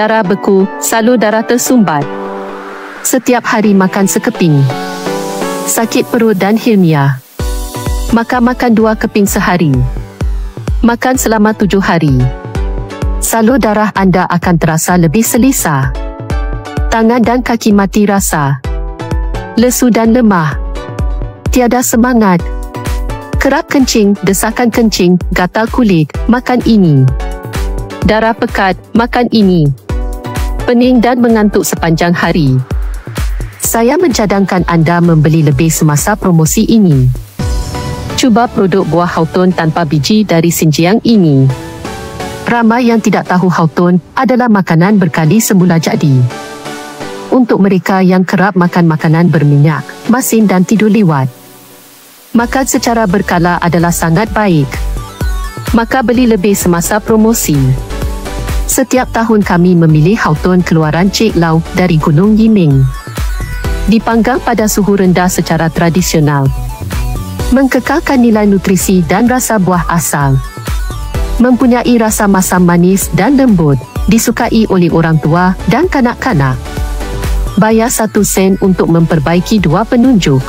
Darah beku, salur darah tersumbat. Setiap hari makan sekeping. Sakit perut dan hilmiah. Makan 2 keping sehari. Makan selama 7 hari. Salur darah anda akan terasa lebih selesa. Tangan dan kaki mati rasa. Lesu dan lemah. Tiada semangat. Kerap kencing, desakan kencing, gatal kulit, makan ini. Darah pekat, makan ini. Pening dan mengantuk sepanjang hari. Saya mencadangkan anda membeli lebih semasa promosi ini. Cuba produk buah hawthorn tanpa biji dari Xinjiang ini. Ramai yang tidak tahu hawthorn adalah makanan berkali semula jadi. Untuk mereka yang kerap makan makanan berminyak, masin dan tidur liwat. Makan secara berkala adalah sangat baik. Maka beli lebih semasa promosi. Setiap tahun kami memilih hawthorn keluaran Cik Lau dari Gunung Yiming. Dipanggang pada suhu rendah secara tradisional. Mengkekalkan nilai nutrisi dan rasa buah asal. Mempunyai rasa masam manis dan lembut, disukai oleh orang tua dan kanak-kanak. Bayar 1 sen untuk memperbaiki 2 penunjuk.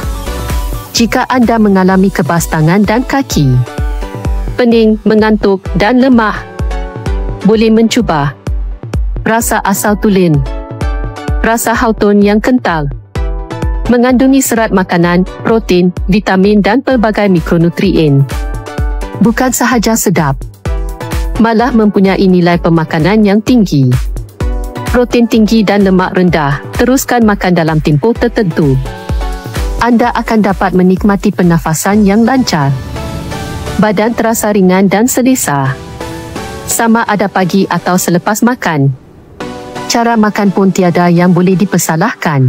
Jika anda mengalami kebas tangan dan kaki, pening, mengantuk dan lemah, boleh mencuba. Rasa asal tulen. Rasa hawthorn yang kental. Mengandungi serat makanan, protein, vitamin dan pelbagai mikronutrien. Bukan sahaja sedap, malah mempunyai nilai pemakanan yang tinggi. Protein tinggi dan lemak rendah. Teruskan makan dalam tempoh tertentu. Anda akan dapat menikmati pernafasan yang lancar. Badan terasa ringan dan selesa. Sama ada pagi atau selepas makan. Cara makan pun tiada yang boleh dipersalahkan.